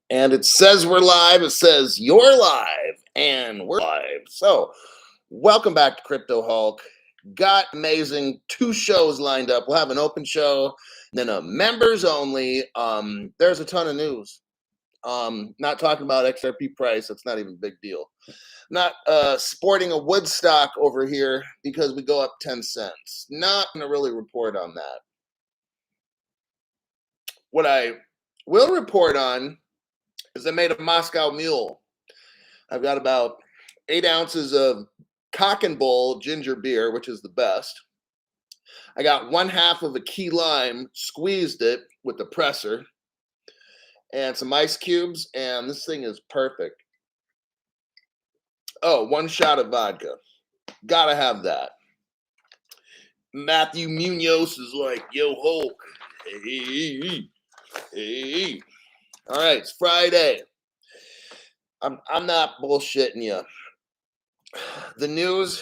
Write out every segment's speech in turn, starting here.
And it says we're live. It says you're live, and we're live. So, welcome back to Crypto Hulk. Got amazing 2 shows lined up. We'll have an open show, then a members only. There's a ton of news. Not talking about XRP price. That's not even a big deal. Not sporting a Woodstock over here because we go up 10 cents. Not going to really report on that. What I will report on is I made a Moscow Mule. I've got about 8 ounces of Kraken ginger beer, which is the best. I got 1/2 of a key lime, squeezed it with the presser, and some ice cubes, and this thing is perfect. Oh, 1 shot of vodka. Gotta have that. Matthew Munoz is like, yo, Hulk. Hey. All right, it's Friday. I'm not bullshitting you. The news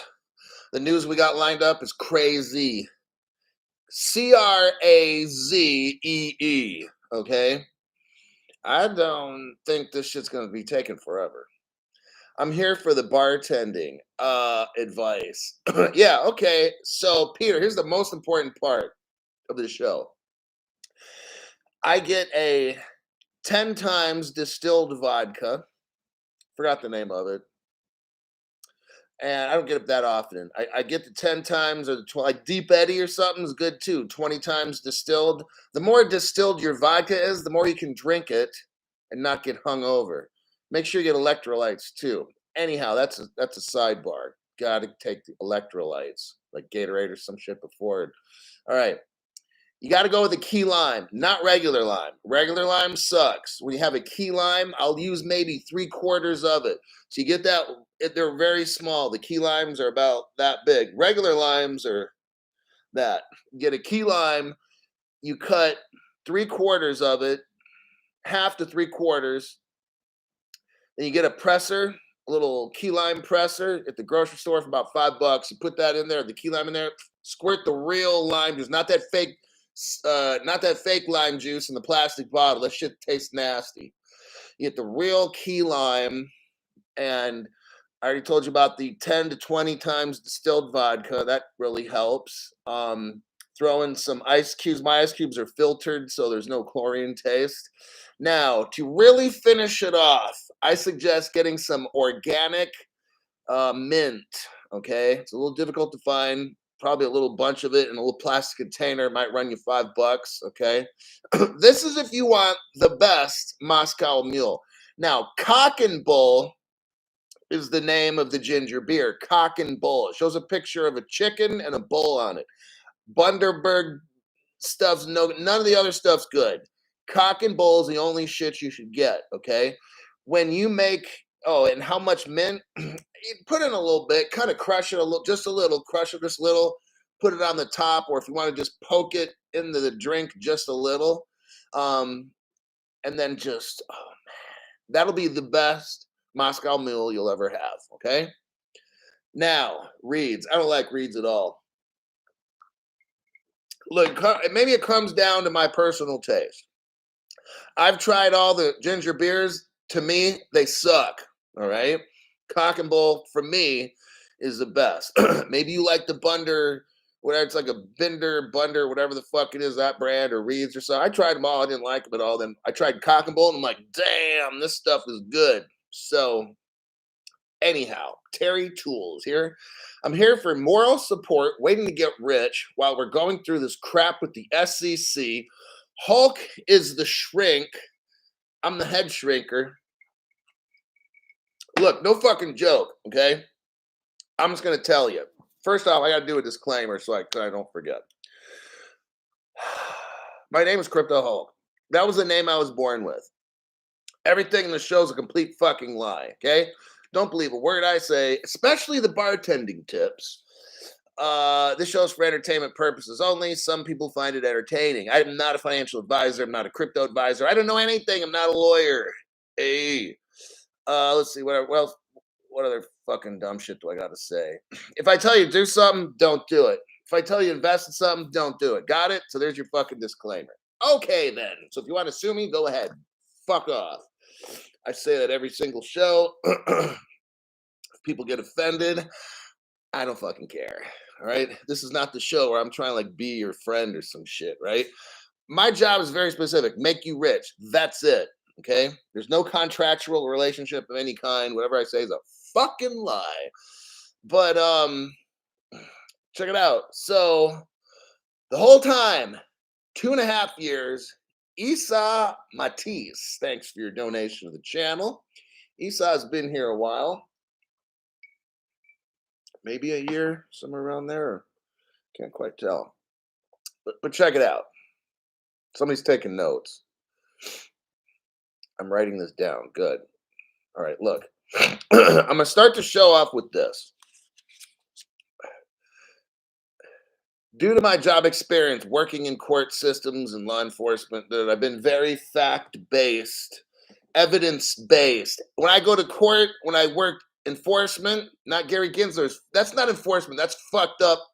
we got lined up is crazy. CRAZEE. Okay, I don't think this shit's gonna be taking forever. I'm here for the bartending advice. Yeah, okay. So Peter, here's the most important part of the show. I get a 10 times distilled vodka. Forgot the name of it. And I don't get it that often. I get the 10 times or the 12, like Deep Eddy or something is good too. 20 times distilled. The more distilled your vodka is, the more you can drink it and not get hung over. Make sure you get electrolytes too. Anyhow, that's a sidebar. Got to take the electrolytes, like Gatorade or some shit before. All right. You got to go with a key lime, not regular lime. Regular lime sucks. When you have a key lime, I'll use maybe 3/4 of it. So you get that, they're very small. The key limes are about that big. Regular limes are that. You get a key lime, you cut 3/4 of it, 1/2 to 3/4. Then you get a presser, a little key lime presser at the grocery store for about $5. You put that in there, the key lime in there, squirt the real lime juice, not that fake lime juice in the plastic bottle. That shit tastes nasty. You get the real key lime, and I already told you about the 10 to 20 times distilled vodka. That really helps. Throw in some ice cubes. My ice cubes are filtered, so there's no chlorine taste. Now, to really finish it off, I suggest getting some organic mint. Okay, it's a little difficult to find. Probably a little bunch of it in a little plastic container. Might run you $5. Okay, this is if you want the best Moscow Mule. Now, Kraken is the name of the ginger beer. Kraken. It shows a picture of a chicken and a bull on it. Bundaberg stuff's none of the other stuff's good. Kraken is the only shit you should get. Okay, when you make and how much mint? You put in a little bit, kind of crush it a little, just a little, crush it just a little, put it on the top, or if you want to just poke it into the drink just a little, and then just that'll be the best Moscow Mule you'll ever have. Okay. Now reeds. I don't like reeds at all. Look, maybe it comes down to my personal taste. I've tried all the ginger beers. To me, they suck. All right. Cock and Bull for me is the best. Maybe you like the Bunder, whatever. It's like a Bunder, whatever the fuck it is, that brand or Reeds or something. I tried them all. I didn't like them at all. Then I tried Cock and Bull, and I'm like, damn, this stuff is good. So, anyhow, Terry Tools here. I'm here for moral support, waiting to get rich while we're going through this crap with the SEC. Hulk is the shrink. I'm the head shrinker. Look, no fucking joke, okay? I'm just going to tell you. First off, I got to do a disclaimer so I don't forget. My name is Crypto Hulk. That was the name I was born with. Everything in the show is a complete fucking lie, okay? Don't believe a word I say, especially the bartending tips. This show's for entertainment purposes only. Some people find it entertaining. I'm not a financial advisor. I'm not a crypto advisor. I don't know anything. I'm not a lawyer. Hey. Let's see, what other fucking dumb shit do I gotta say? If I tell you to do something, don't do it. If I tell you to invest in something, don't do it. Got it? So there's your fucking disclaimer. Okay, then. So if you want to sue me, go ahead. Fuck off. I say that every single show. If people get offended, I don't fucking care. All right. This is not the show where I'm trying to like be your friend or some shit, right? My job is very specific, make you rich. That's it. Okay. There's no contractual relationship of any kind. Whatever I say is a fucking lie. But check it out. So the whole time, 2.5 years, Esau Matisse, thanks for your donation to the channel. Esau's been here a while, maybe a year, somewhere around there. Can't quite tell. But check it out. Somebody's taking notes. I'm writing this down. Good. All right, look. I'm going to start the show off with this. Due to my job experience working in court systems and law enforcement, I've been very fact-based, evidence-based. When I go to court, when I work enforcement, not Gary Gensler's, that's not enforcement. That's fucked up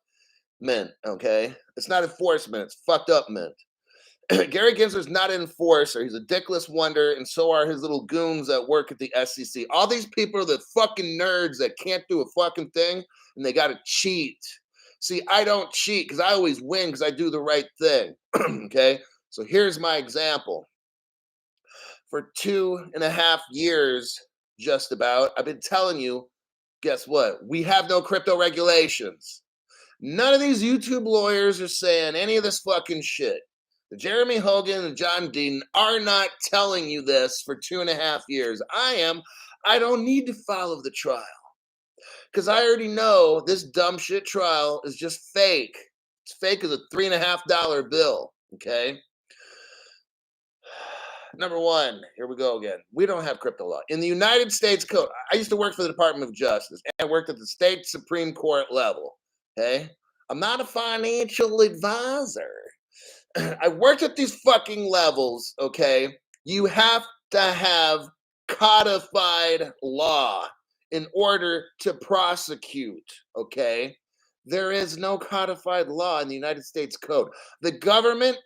mint, okay? It's not enforcement. It's fucked up mint. Gary Gensler's not an enforcer. He's a dickless wonder, and so are his little goons that work at the SEC. All these people are the fucking nerds that can't do a fucking thing, and they got to cheat. See, I don't cheat because I always win because I do the right thing. Okay? So here's my example. For 2.5 years, just about, I've been telling you, guess what? We have no crypto regulations. None of these YouTube lawyers are saying any of this fucking shit. Jeremy Hogan and John Dean are not telling you this for 2.5 years. I am. I don't need to follow the trial. Because I already know this dumb shit trial is just fake. It's fake as a $3.50 bill, okay? Number one, here we go again. We don't have crypto law. In the United States Code, I used to work for the Department of Justice, and I worked at the state Supreme Court level, okay? I'm not a financial advisor. I worked at these fucking levels, okay? You have to have codified law in order to prosecute, okay? There is no codified law in the United States Code. The government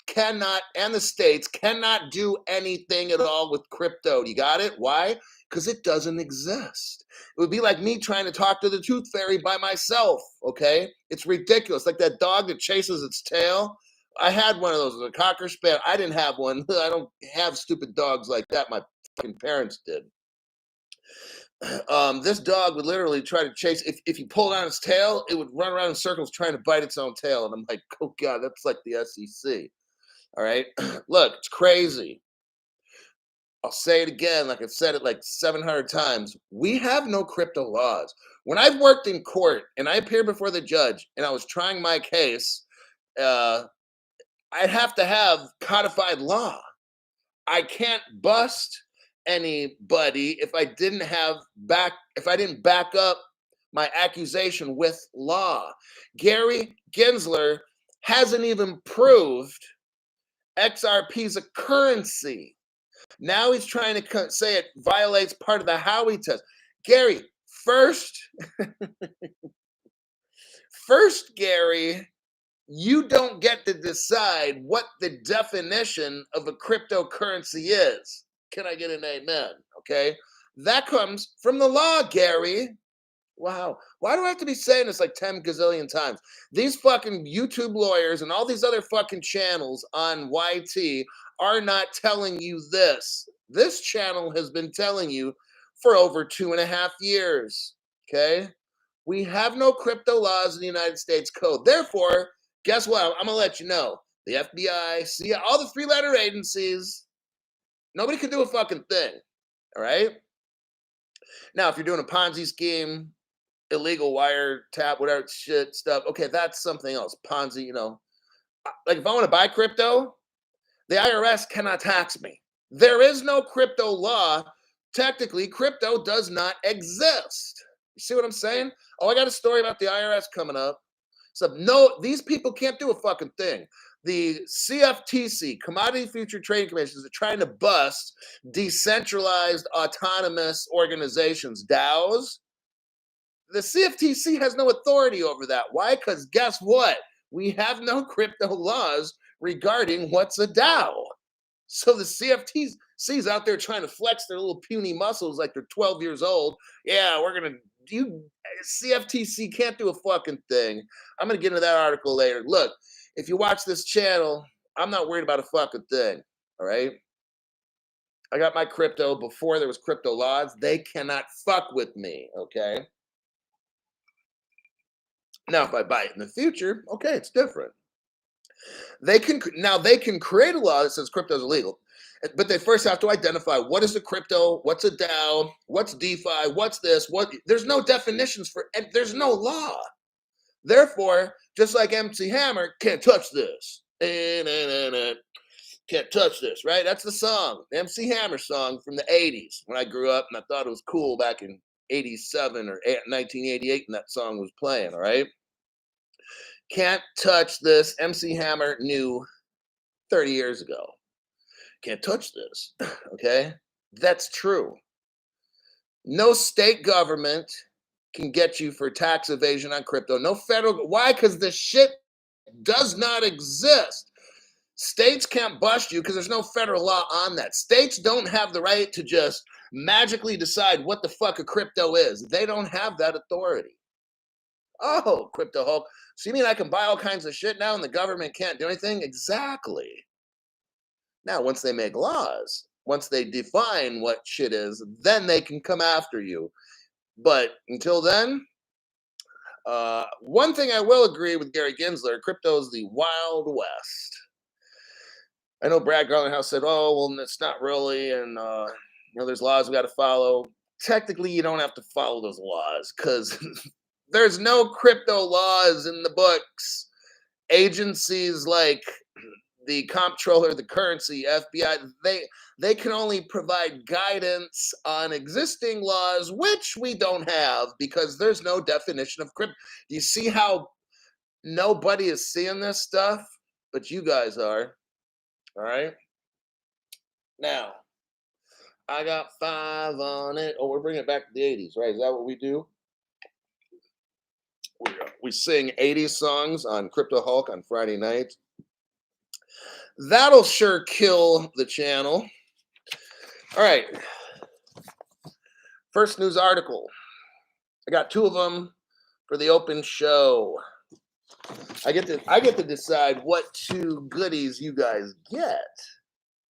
cannot, and the states cannot do anything at all with crypto. You got it? Why? Because it doesn't exist. It would be like me trying to talk to the tooth fairy by myself, okay? It's ridiculous. Like that dog that chases its tail. I had one of those, a Cocker Spaniel. I didn't have one. I don't have stupid dogs like that. My fucking parents did. This dog would literally try to chase. If you pulled on its tail, it would run around in circles trying to bite its own tail. And I'm like, oh God, that's like the SEC. All right. Look, it's crazy. I'll say it again, like I've said it like 700 times. We have no crypto laws. When I've worked in court and I appeared before the judge and I was trying my case, I'd have to have codified law. I can't bust anybody if I didn't back up my accusation with law. Gary Gensler hasn't even proved XRP is a currency. Now he's trying to say it violates part of the Howey test. Gary, first, Gary, you don't get to decide what the definition of a cryptocurrency is. Can I get an amen? Okay. That comes from the law, Gary. Wow. Why do I have to be saying this like 10 gazillion times? These fucking YouTube lawyers and all these other fucking channels on YT are not telling you this. This channel has been telling you for over 2.5 years. Okay. We have no crypto laws in the United States Code. Therefore, guess what? I'm going to let you know. The FBI, CIA, all the 3-letter agencies, nobody can do a fucking thing. All right? Now, if you're doing a Ponzi scheme, illegal wire tap, whatever shit stuff, okay, that's something else. Ponzi, you know. Like if I want to buy crypto, the IRS cannot tax me. There is no crypto law. Technically, crypto does not exist. You see what I'm saying? Oh, I got a story about the IRS coming up. So no, these people can't do a fucking thing. The CFTC, Commodity Future Trading Commissions, are trying to bust decentralized autonomous organizations, DAOs. The CFTC has no authority over that. Why? Because guess what? We have no crypto laws regarding what's a DAO. So the CFTC's out there trying to flex their little puny muscles like they're 12 years old. Yeah, we're gonna you CFTC can't do a fucking thing. I'm gonna get into that article later. Look, if you watch this channel, I'm not worried about a fucking thing. All right. I got my crypto before there was crypto laws. They cannot fuck with me. Okay. Now, if I buy it in the future, okay, it's different. They can create a law that says crypto is illegal, but they first have to identify what is a crypto, what's a DAO, what's DeFi, what's this, what. There's no definitions for, and there's no law. Therefore, just like MC Hammer, can't touch this. Can't touch this, right? That's the song, the MC Hammer song from the 80s when I grew up, and I thought it was cool back in 87 or 1988 when that song was playing, all right? Can't touch this. MC Hammer knew 30 years ago. Can't touch this, okay? That's true. No state government can get you for tax evasion on crypto. No federal, why? Because the shit does not exist. States can't bust you because there's no federal law on that. States don't have the right to just magically decide what the fuck a crypto is. They don't have that authority. Oh, Crypto Hulk. So you mean I can buy all kinds of shit now and the government can't do anything? Exactly. Now, once they make laws, once they define what shit is, then they can come after you. But until then, one thing I will agree with Gary Gensler, crypto is the Wild West. I know Brad Garlinghouse said, "Oh, well, it's not really," and there's laws we got to follow. Technically, you don't have to follow those laws because there's no crypto laws in the books. Agencies like the comptroller of the currency, FBI, they can only provide guidance on existing laws, which we don't have because there's no definition of crypto. You see how nobody is seeing this stuff, but you guys are. All right. Now, I got 5 on it. Oh, we're bringing it back to the 80s, right? Is that what we do? We sing 80s songs on Crypto Hulk on Friday nights. That'll sure kill the channel. All right. First news article. I got 2 of them for the open show. I get to decide what 2 goodies you guys get.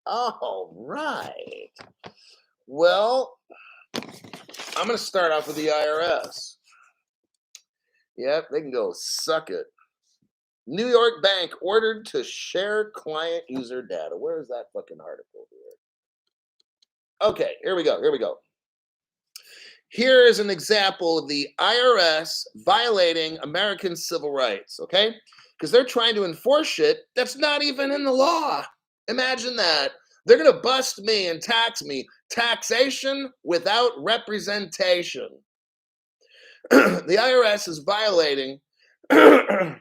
All right. Well, I'm going to start off with the IRS. Yep, they can go suck it. New York bank ordered to share client user data. Where is that fucking article here? Okay, here we go. Here is an example of the IRS violating American civil rights, okay? Because they're trying to enforce shit that's not even in the law. Imagine that. They're going to bust me and tax me. Taxation without representation. The IRS is violating the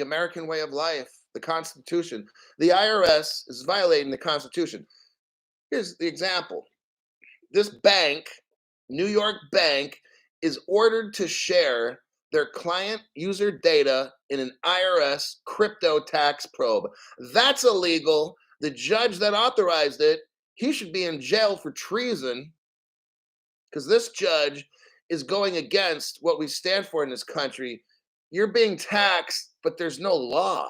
American way of life, the Constitution. The IRS is violating the Constitution. Here's the example. This bank, New York bank, is ordered to share their client user data in an IRS crypto tax probe. That's illegal. The judge that authorized it, he should be in jail for treason because this judge is going against what we stand for in this country. You're being taxed, but there's no law.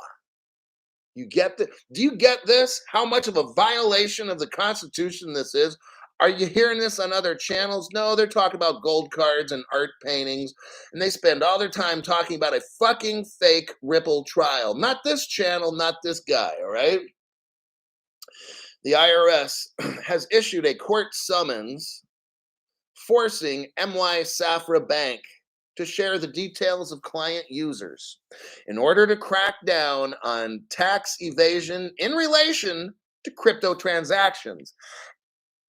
You get the? Do you get this? How much of a violation of the Constitution this is? Are you hearing this on other channels? No, they're talking about gold cards and art paintings, and they spend all their time talking about a fucking fake Ripple trial. Not this channel, not this guy, all right? The IRS has issued a court summons forcing MY Safra Bank to share the details of client users in order to crack down on tax evasion in relation to crypto transactions.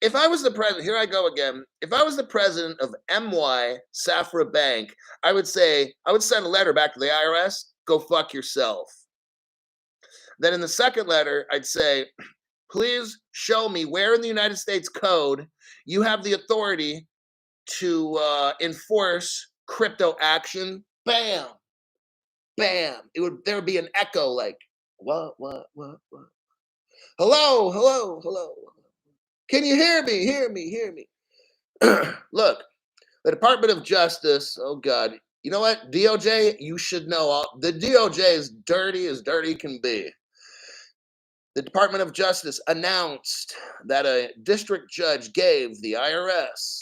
If I was the president, here I go again. If I was the president of MY Safra Bank, I would send a letter back to the IRS, go fuck yourself. Then in the second letter, I'd say, please show me where in the United States Code you have the authority to enforce crypto action. Bam, bam. There would be an echo like, what? Hello, hello, hello. Can you hear me? Hear me, hear me. Look, the Department of Justice, oh God, you know what? DOJ, you should know. The DOJ is dirty can be. The Department of Justice announced that a district judge gave the IRS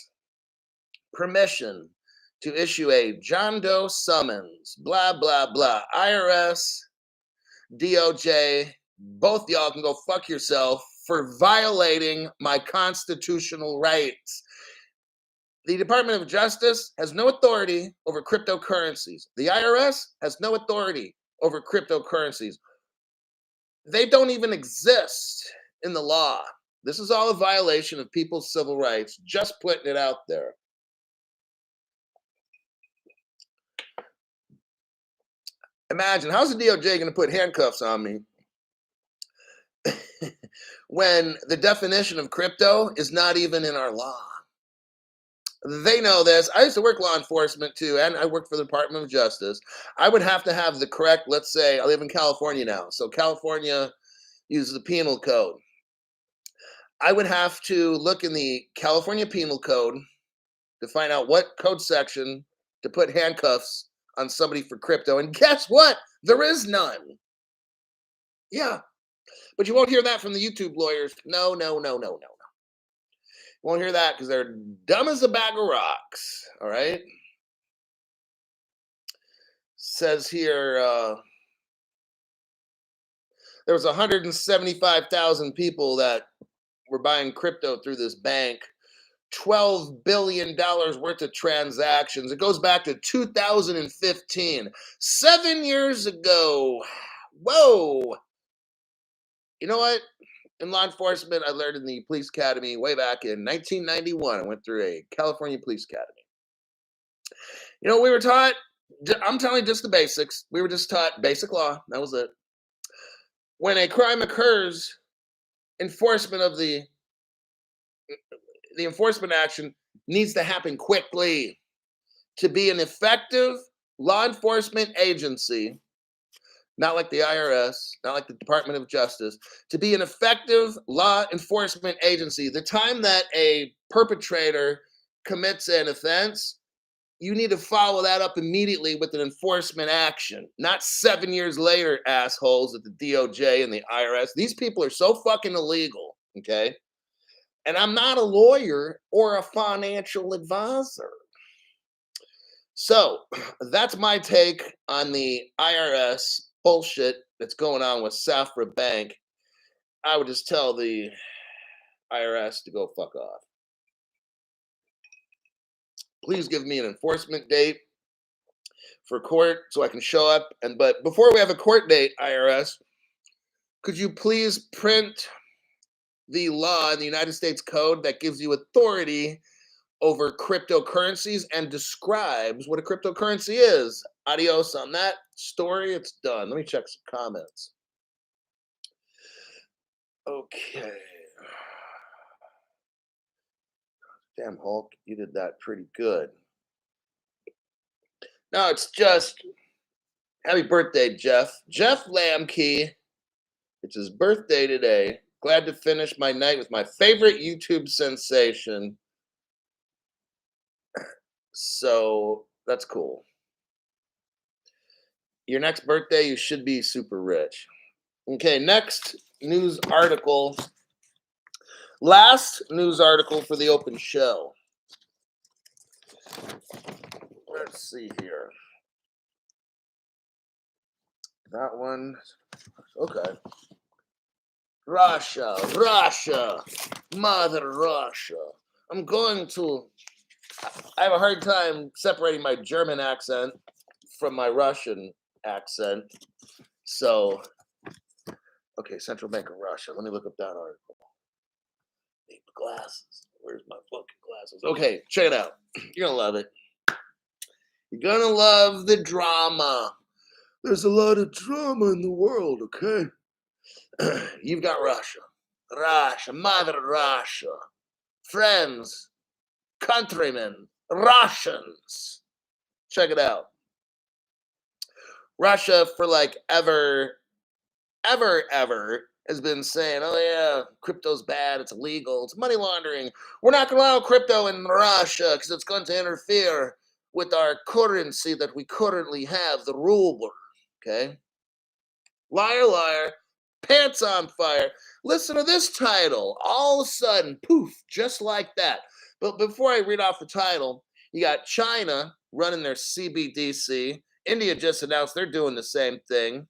permission to issue a John Doe summons, blah, blah, blah. IRS, DOJ, both y'all can go fuck yourself for violating my constitutional rights. The Department of Justice has no authority over cryptocurrencies. The IRS has no authority over cryptocurrencies. They don't even exist in the law. This is all a violation of people's civil rights, just putting it out there. Imagine, how's the DOJ going to put handcuffs on me when the definition of crypto is not even in our law? They know this. I used to work law enforcement too, and I worked for the Department of Justice. I would have to have the correct, let's say, I live in California now. So California uses the penal code. I would have to look in the California Penal Code to find out what code section to put handcuffs on somebody for crypto. And guess what? There is none. Yeah. But you won't hear that from the YouTube lawyers. No. You won't hear that because they're dumb as a bag of rocks. All right. Says here, there was 175,000 people that were buying crypto through this bank. $12 billion worth of transactions. It goes back to 2015, 7 years ago. Whoa. You know what? In law enforcement, I learned in the police academy way back in 1991. I went through a California police academy. You know, we were taught, I'm telling you just the basics. We were just taught basic law. That was it. When a crime occurs, enforcement of the enforcement action needs to happen quickly. To be an effective law enforcement agency, not like the IRS, not like the Department of Justice, to be an effective law enforcement agency, the time that a perpetrator commits an offense, you need to follow that up immediately with an enforcement action, not 7 years later, assholes at the DOJ and the IRS. These people are so fucking illegal, okay? And I'm not a lawyer or a financial advisor. So that's my take on the IRS bullshit that's going on with Safra Bank. I would just tell the IRS to go fuck off. Please give me an enforcement date for court so I can show up. But before we have a court date, IRS, could you please print the law in the United States Code that gives you authority over cryptocurrencies and describes what a cryptocurrency is? Adios on that story. It's done. Let me check some comments. Okay. Damn, Hulk, you did that pretty good. No, it's just happy birthday, Jeff. Jeff Lamkey. It's his birthday today. Glad to finish my night with my favorite YouTube sensation. So that's cool. Your next birthday, you should be super rich. Okay, next news article. Last news article for the open show. Let's see here. That one. Okay. Russia, Mother Russia. I have a hard time separating my German accent from my Russian accent. So, okay, Central Bank of Russia. Let me look up that article. Need glasses. Where's my fucking glasses? Okay, check it out. You're gonna love it. You're gonna love the drama. There's a lot of drama in the world, okay? You've got Russia, Mother Russia, friends, countrymen, Russians. Check it out. Russia, for like ever has been saying, oh yeah, crypto's bad, it's illegal, it's money laundering. We're not going to allow crypto in Russia because it's going to interfere with our currency that we currently have, the ruble. Okay? Liar, liar, pants on fire. Listen to this title. All of a sudden, poof, just like that. But before I read off the title, you got China running their CBDC. India just announced they're doing the same thing.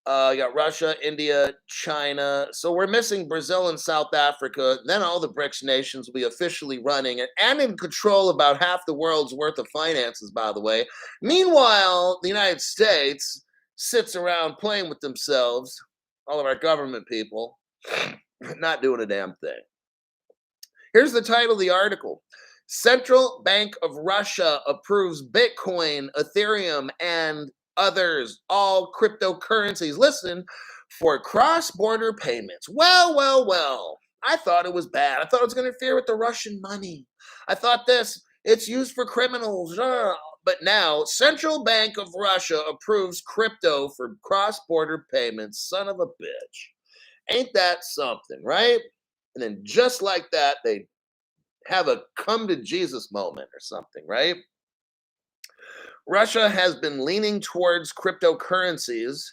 You got Russia, India, China. So we're missing Brazil and South Africa. Then all the BRICS nations will be officially running and in control about half the world's worth of finances, by the way. Meanwhile, the United States sits around playing with themselves, all of our government people, not doing a damn thing. Here's the title of the article. Central Bank of Russia approves Bitcoin, Ethereum, and others, all cryptocurrencies, listen, for cross-border payments. Well. I thought it was bad. I thought it was going to interfere with the Russian money. I thought it's used for criminals. But now, Central Bank of Russia approves crypto for cross-border payments. Son of a bitch. Ain't that something, right? And then just like that, they have a come to Jesus moment or something, right? Russia has been leaning towards cryptocurrencies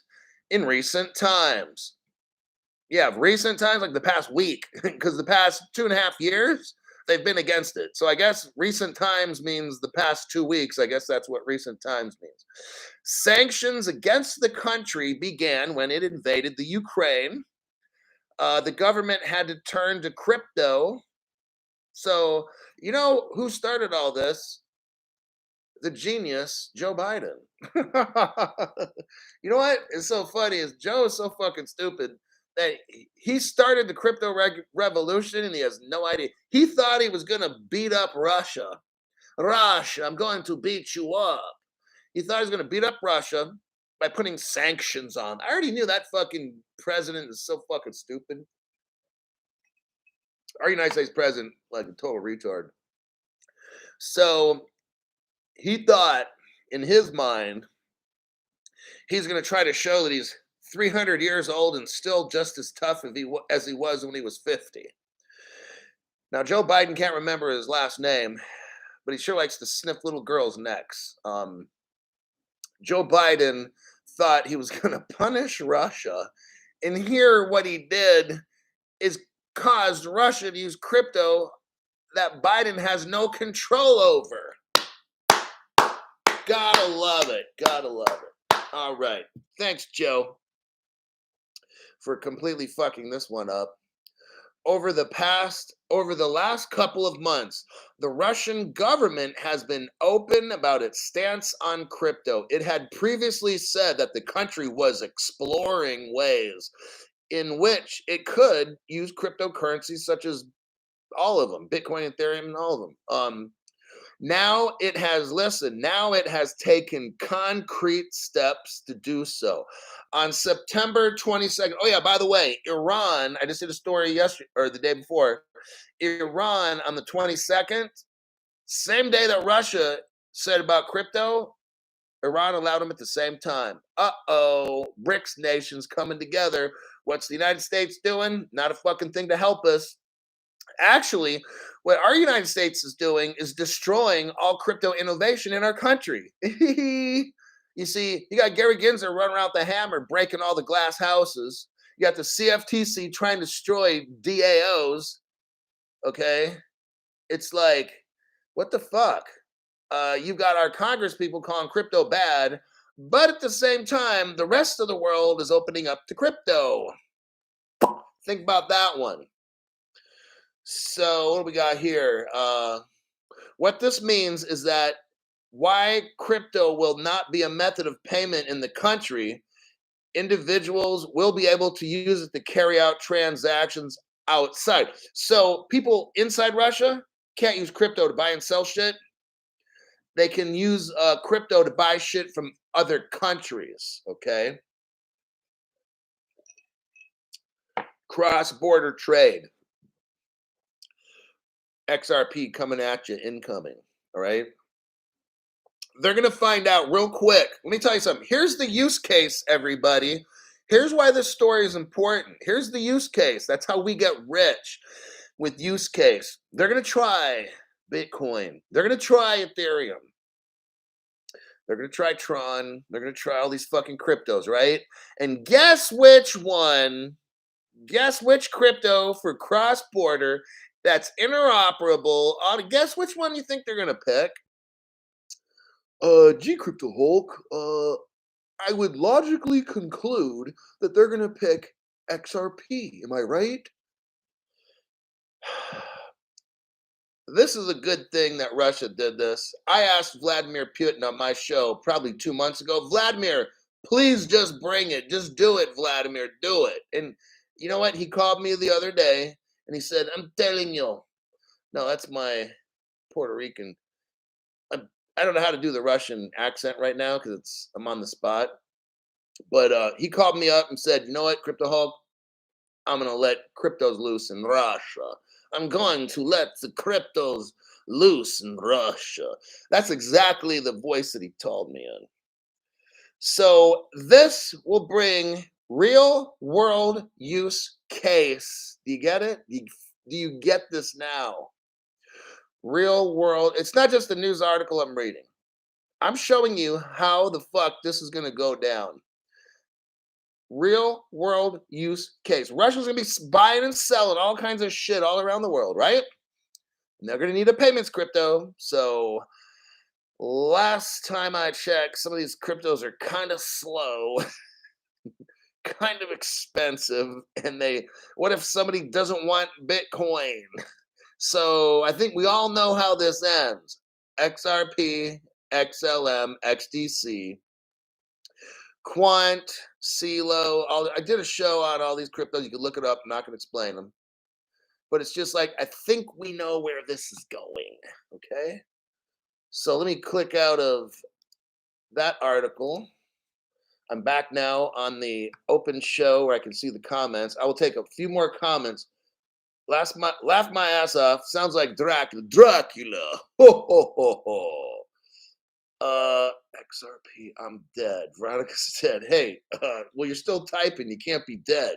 in recent times. Yeah, recent times, like the past week, because the past 2.5 years, they've been against it. So I guess recent times means the past 2 weeks. I guess that's what recent times means. Sanctions against the country began when it invaded the Ukraine. The government had to turn to crypto. So, you know who started all this? The genius, Joe Biden. You know what? It's so funny is Joe is so fucking stupid that he started the crypto revolution and he has no idea. He thought he was going to beat up Russia. Russia, I'm going to beat you up. He thought he was going to beat up Russia by putting sanctions on. I already knew that fucking president is so fucking stupid. Our United States president, like a total retard. So he thought in his mind, he's going to try to show that he's 300 years old and still just as tough as he was when he was 50. Now, Joe Biden can't remember his last name, but he sure likes to sniff little girls' necks. Joe Biden thought he was going to punish Russia. And here, what he did is caused Russia to use crypto that Biden has no control over. Gotta love it. Gotta love it. All right. Thanks, Joe, for completely fucking this one up. Over the last couple of months, the Russian government has been open about its stance on crypto. It had previously said that the country was exploring ways in which it could use cryptocurrencies such as all of them, Bitcoin, Ethereum, and all of them. Now it has taken concrete steps to do so. On September 22nd, oh yeah, by the way, Iran, I just did a story yesterday or the day before. Iran on the 22nd, same day that Russia said about crypto, Iran allowed them at the same time. BRICS nations coming together. What's the United States doing? Not a fucking thing to help us. Actually, what our United States is doing is destroying all crypto innovation in our country. You see, you got Gary Gensler running around with the hammer, breaking all the glass houses. You got the CFTC trying to destroy DAOs. Okay? It's like, what the fuck? You've got our Congress people calling crypto bad, but at the same time, the rest of the world is opening up to crypto. Think about that one. So what do we got here? What this means is that why crypto will not be a method of payment in the country, individuals will be able to use it to carry out transactions outside. So people inside Russia can't use crypto to buy and sell shit. They can use crypto to buy shit from other countries, okay? Cross-border trade. XRP coming at you, incoming, all right? They're going to find out real quick. Let me tell you something. Here's the use case, everybody. Here's why this story is important. Here's the use case. That's how we get rich with use case. They're going to try Bitcoin. They're going to try Ethereum. They're going to try Tron. They're going to try all these fucking cryptos, right? And guess which one? Guess which crypto for cross-border that's interoperable? Guess which one you think they're going to pick? Gee, Crypto Hulk. I would logically conclude that they're going to pick XRP. Am I right? This is a good thing that Russia did this. I asked Vladimir Putin on my show probably 2 months ago, Vladimir, please just bring it. Just do it, Vladimir. Do it. And you know what? He called me the other day and he said, I'm telling you. No, that's my Puerto Rican. I don't know how to do the Russian accent right now because I'm on the spot. But he called me up and said, you know what, Crypto Hulk? I'm going to let cryptos loose in Russia. I'm going to let the cryptos loose in Russia. That's exactly the voice that he told me in. So this will bring real world use case. Do you get it? Do you get this now? Real world. It's not just a news article I'm reading. I'm showing you how the fuck this is going to go down. Real world use case. Russia's going to be buying and selling all kinds of shit all around the world, right? And they're going to need a payments crypto. So last time I checked, some of these cryptos are kind of slow, kind of expensive. And what if somebody doesn't want Bitcoin? So I think we all know how this ends. XRP, XLM, XDC. Quant, CeeLo, I did a show on all these cryptos. You can look it up. I'm not going to explain them. But it's just like, I think we know where this is going. Okay? So let me click out of that article. I'm back now on the open show where I can see the comments. I will take a few more comments. Laugh my ass off. Sounds like Dracula. Dracula. Ho, ho, ho, ho. XRP, I'm dead. Veronica said, hey, well, you're still typing. You can't be dead.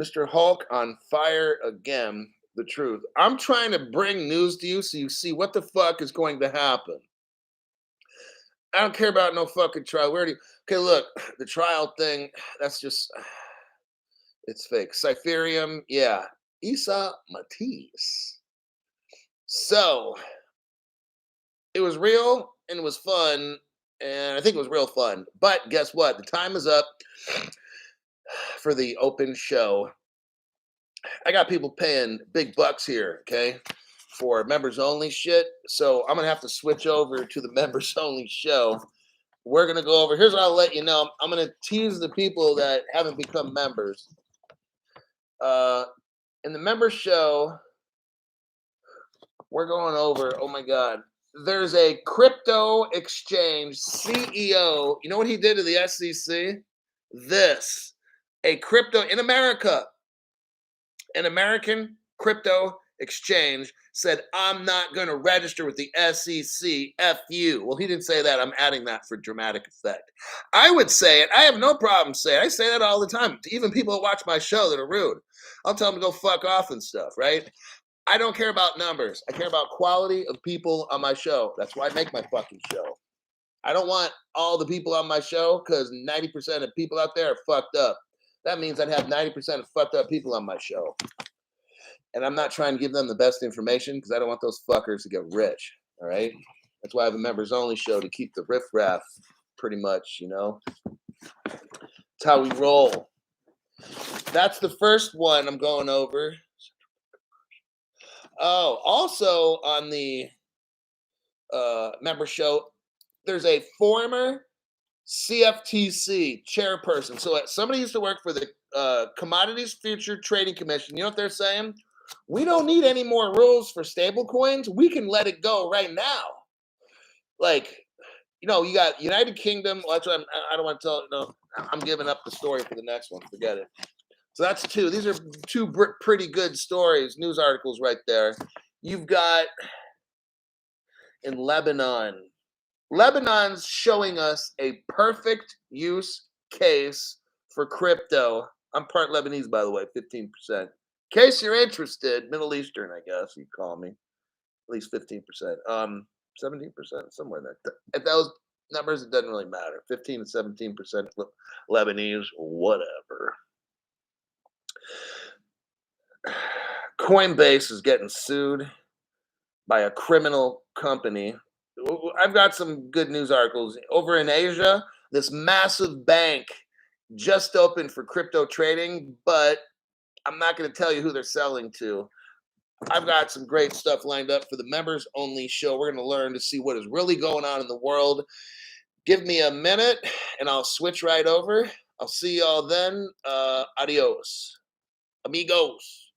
Mr. Hulk on fire again. The truth. I'm trying to bring news to you so you see what the fuck is going to happen. I don't care about no fucking trial. Okay, look, the trial thing, that's just, it's fake. Cypherium, yeah. Isa Matisse. So, it was real and it was fun, and I think it was real fun. But guess what? The time is up for the open show. I got people paying big bucks here, okay, for members only shit. So I'm going to have to switch over to the members only show. We're going to go over. Here's what I'll let you know. I'm going to tease the people that haven't become members. In the member show, we're going over, oh my God, there's a crypto exchange CEO. You know what he did to the SEC? This, a crypto in America, an American crypto exchange said, I'm not going to register with the SEC. F you. Well, he didn't say that. I'm adding that for dramatic effect. I would say it. I have no problem saying it. I say that all the time to even people that watch my show that are rude. I'll tell them to go fuck off and stuff, right? I don't care about numbers. I care about quality of people on my show. That's why I make my fucking show. I don't want all the people on my show because 90% of people out there are fucked up. That means I'd have 90% of fucked up people on my show. And I'm not trying to give them the best information because I don't want those fuckers to get rich. All right? That's why I have a members only show to keep the riffraff pretty much, you know? That's how we roll. That's the first one I'm going over. Oh, also on the member show, there's a former CFTC chairperson. So somebody used to work for the Commodities Future Trading Commission. You know what they're saying? We don't need any more rules for stable coins. We can let it go right now. Like, you know, you got United Kingdom. Well, that's what I don't want to tell. No, I'm giving up the story for the next one. Forget it. So that's two. These are two pretty good stories, news articles right there. You've got in Lebanon, Lebanon's showing us a perfect use case for crypto. I'm part Lebanese, by the way, 15%. In case you're interested, Middle Eastern, I guess you'd call me. At least 15%. 17%, somewhere there. At those numbers, it doesn't really matter. 15 to 17% Lebanese, whatever. Coinbase is getting sued by a criminal company. I've got some good news articles. Over in Asia, this massive bank just opened for crypto trading, but I'm not going to tell you who they're selling to. I've got some great stuff lined up for the members only show. We're going to learn to see what is really going on in the world. Give me a minute and I'll switch right over. I'll see y'all then. Adios, amigos.